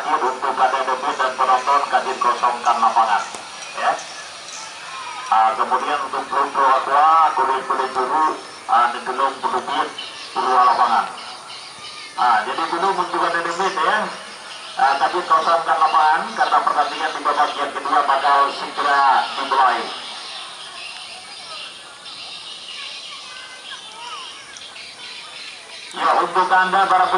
terakhir untuk KDDB dan penonton Kadin kosongkan lapangan. Ya. Kemudian untuk Pro Aqua, kulit-kulit dulu, digelung pedupit, keluar lapangan. Jadi dulu muncul KDDB ya. Kadin kosongkan lapangan karena pertandingan di babak yang kedua bakal segera dimulai. Ya, untuk Anda para